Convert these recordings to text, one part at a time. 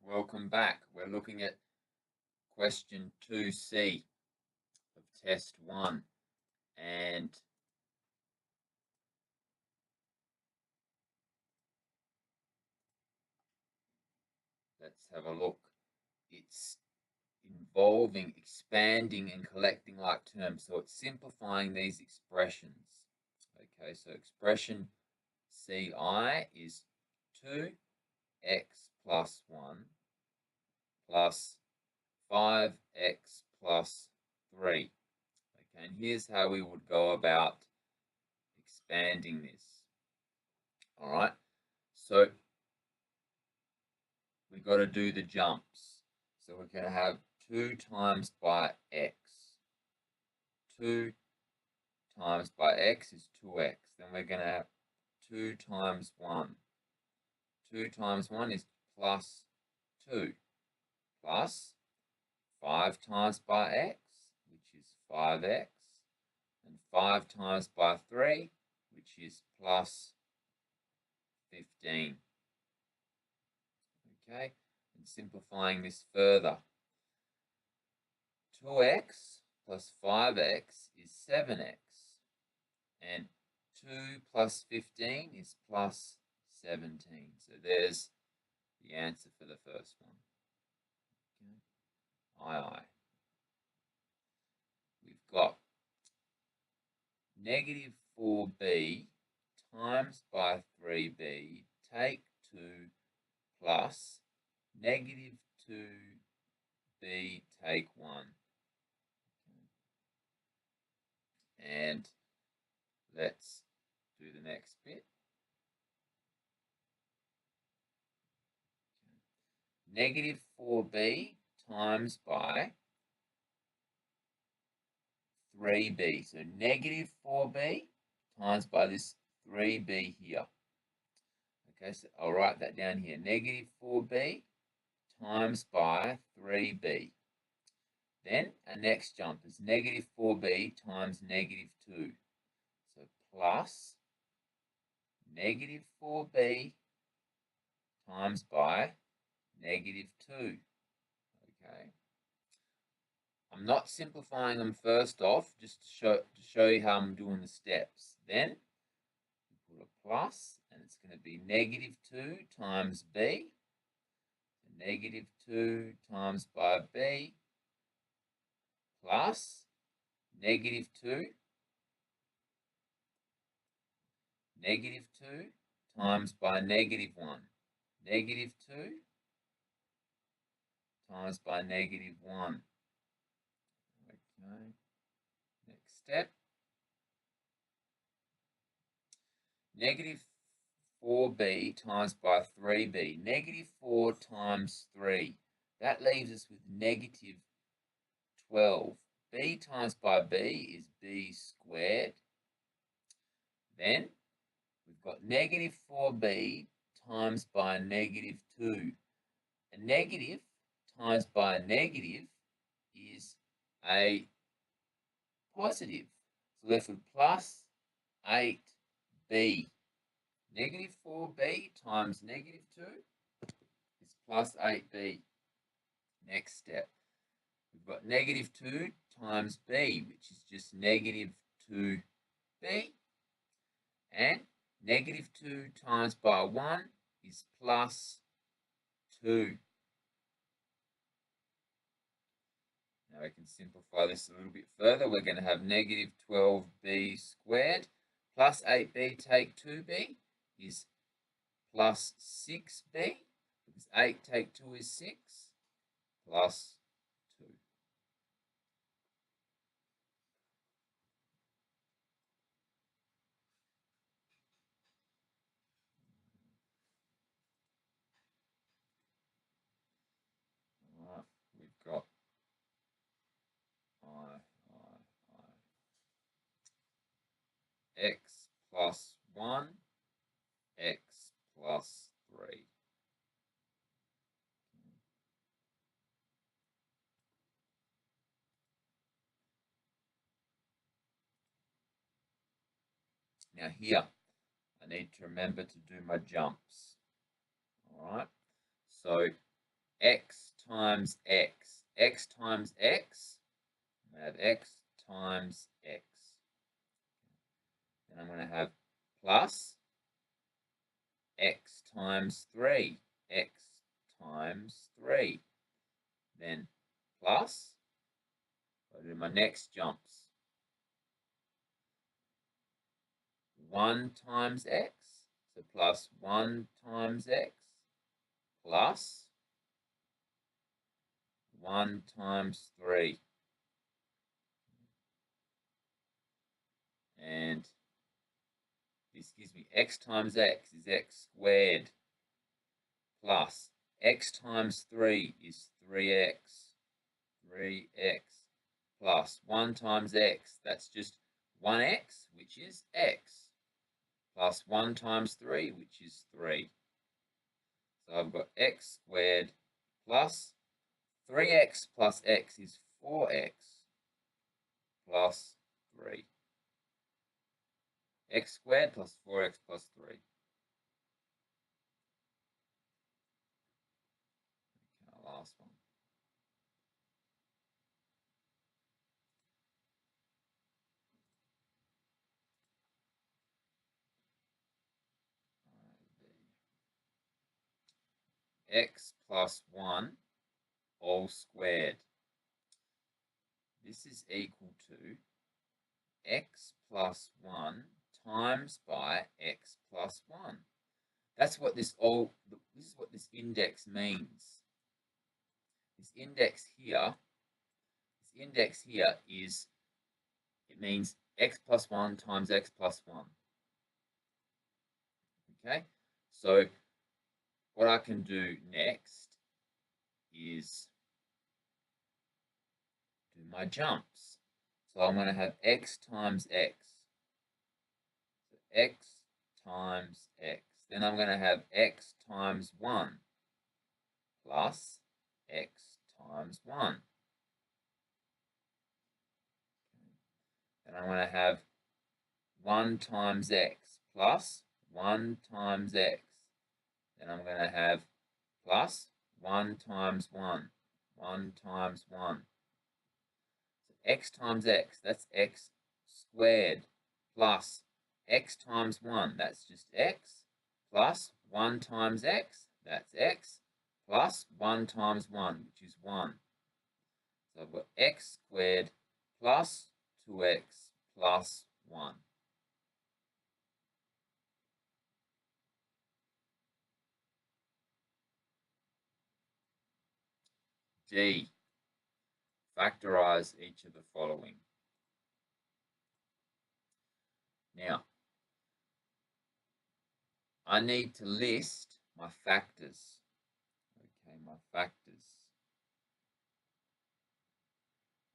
Welcome back. We're looking at question 2C of test 1, and let's have a look. It's involving expanding and collecting like terms, so it's simplifying these expressions. Okay, so expression CI is 2x plus 1 plus 5x plus 3. Okay, and here's how we would go about expanding this. All right, so we've got to do the jumps. So we're going to have 2 times by x. 2 times by x is 2x. Then we're going to have 2 times 1. 2 times 1 is plus 2. Plus 5 times by x, which is 5x. And 5 times by 3, which is plus 15. Okay, and simplifying this further. 2x plus 5x is 7x. And 2 plus 15 is plus 17. So there's the answer for the first one. Okay. We've got negative 4b times by 3b, take 2 plus negative 2b, take 1. And let's do the next bit. Negative 4b times by 3b. So negative 4b times by this 3b here. Okay, so I'll write that down here. Negative 4b times by 3b. Then our next jump is negative 4b times negative 2. So plus negative 4b times by negative 2. Okay. I'm not simplifying them first off, just to show you how I'm doing the steps. Then we put a plus, and it's going to be negative 2 times b. So negative 2 times by b plus negative 2. Negative 2 times by negative 1. Negative 2 times by negative 1. Okay, next step. Negative 4b times by 3b. Negative 4 times 3. That leaves us with negative 12. b times by b is b squared. Then we've got negative 4b times by negative 2. A negative times by a negative is a positive. So left with plus 8b. Negative 4b times negative 2 is plus 8b. Next step. We've got negative 2 times b, which is just negative 2b. And negative 2 times by 1 is plus 2. Now we can simplify this a little bit further. We're going to have negative 12b squared plus 8b take 2b is plus 6b, because 8 take 2 is 6, plus 2. All right, we've got x plus 1, x plus 3. Now here, I need to remember to do my jumps. All right, so x times x. X times x, I'm going to have x times x. Then I'm going to have plus x times 3. X times 3. Then plus, I'll do my next jumps. 1 times x, so plus 1 times x, plus 1 times 3. And this gives me x times x is x squared, plus x times 3 is 3x, 3x, plus 1 times x, that's just 1x, which is x, plus 1 times 3, which is 3. So I've got x squared plus 3x plus x is 4x plus 3. X squared plus 4x plus 3. Okay, last one. X plus 1 all squared. This is equal to x plus 1 times by x plus 1. That's what this is what this index means. This index here is, it means x plus 1 times x plus 1. Okay, so what I can do next is do my jumps. So I'm going to have x times x. So x times x. Then I'm going to have x times 1 plus x times 1. And I'm going to have 1 times x plus 1 times x. Then I'm going to have plus 1 times 1, 1 times 1. So x times x, that's x squared, plus x times 1, that's just x, plus 1 times x, that's x, plus 1 times 1, which is 1. So I've got x squared plus 2x plus 1. D. Factorize each of the following. Now, I need to list my factors. Okay, my factors.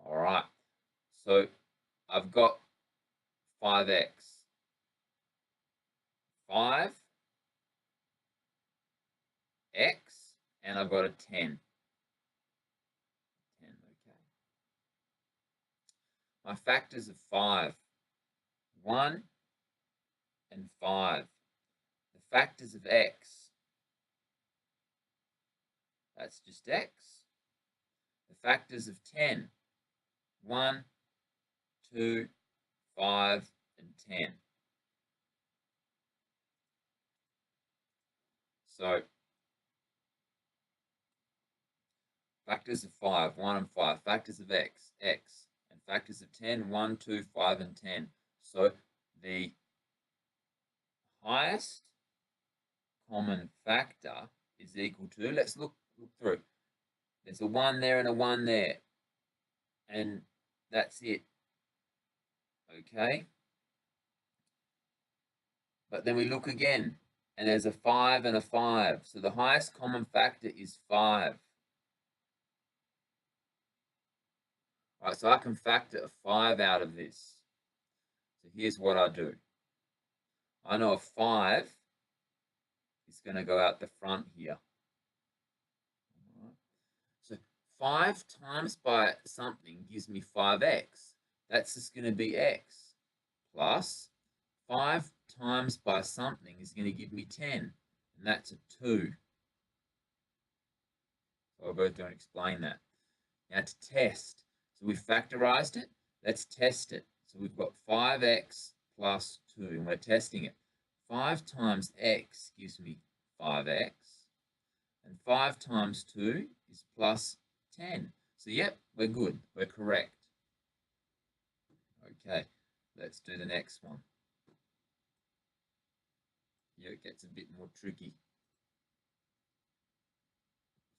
All right. So I've got 5x. 5x, and I've got a 10. 10, okay. My factors are 5. 1 and 5. The factors of x, that's just x. The factors of 10, 1, 2, 5, and 10. So factors of 5, 1 and 5. Factors of x, x. And factors of 10, 1, 2, 5, and 10. So the highest common factor is equal to, let's look through. There's a 1 there and a 1 there. And that's it. Okay? But then we look again, and there's a 5 and a 5. So the highest common factor is 5. All right, so I can factor a 5 out of this. So here's what I do. I know a 5 is going to go out the front here. Right. So 5 times by something gives me 5x. That's just going to be x. Plus 5 times by something is going to give me 10. And that's a 2. So I'll go through and explain that. Now to test, so we factorized it. Let's test it. So we've got 5x plus 2, and we're testing it. 5 times x gives me 5x, and 5 times 2 is plus 10. So yep, we're good. We're correct. Okay, let's do the next one. Here it gets a bit more tricky.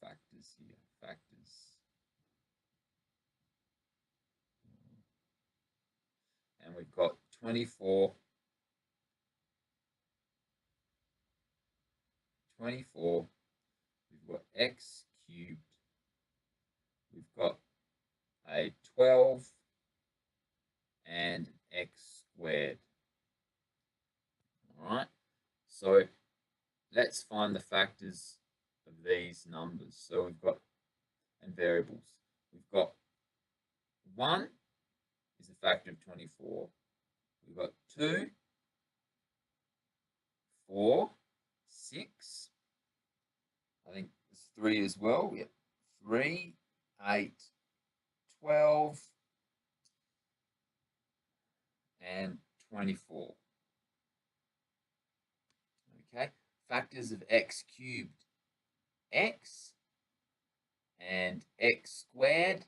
Factors here, factors. And we've got 24. 24. We've got x cubed. We've got a 12 and x squared. All right. So let's find the factors of these numbers. So we've got, and variables. We've got 1 is a factor of 24. We've got 2, 4, 6. I think it's 3 as well. Yep. 3, 8, 12, and 24. Okay. Factors of x cubed. X and x squared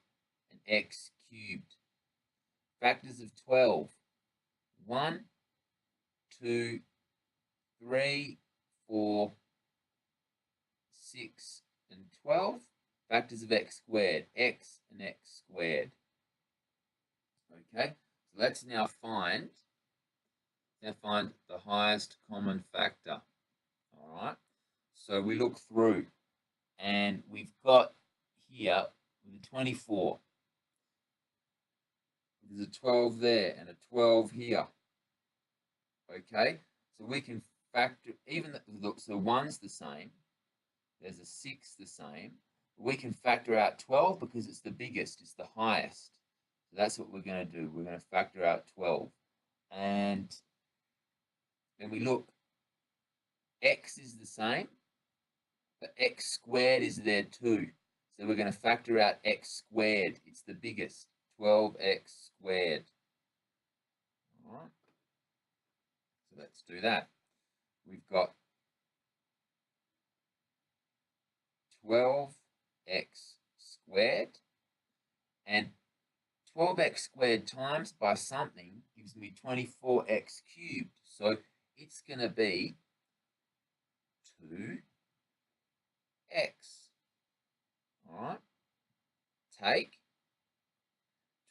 and x cubed. Factors of 12. 1, 2, 3, 4, 6, and 12. Factors of x squared. X and x squared. Okay, so let's now find the highest common factor. All right, so we look through, and we've got here the 24. There's a 12 there and a 12 here. Okay, so we can factor, even look, so 1's the same, there's a 6 the same. We can factor out 12 because it's the biggest, it's the highest. So that's what we're going to do. We're going to factor out 12. And then we look, x is the same, but x squared is there too. So we're going to factor out x squared. It's the biggest, 12x squared. All right. So let's do that. We've got 12x squared, and 12x squared times by something gives me 24x cubed. So it's going to be 2x. All right. Take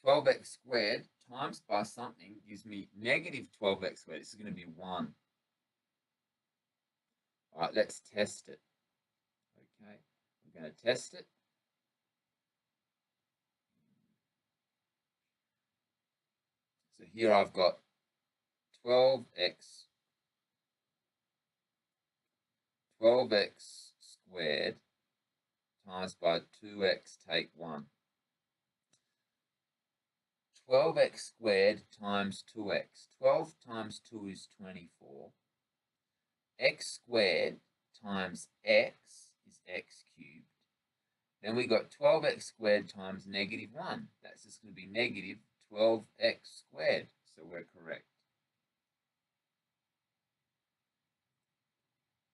12x squared times by something gives me negative 12x squared. This is going to be 1. All right, let's test it. Okay, we're going to test it. So here I've got 12x squared times by 2x take 1. 12x squared times 2x. 12 times 2 is 24. X squared times x is x cubed. Then we got 12x squared times negative 1. That's just going to be negative 12x squared. So we're correct.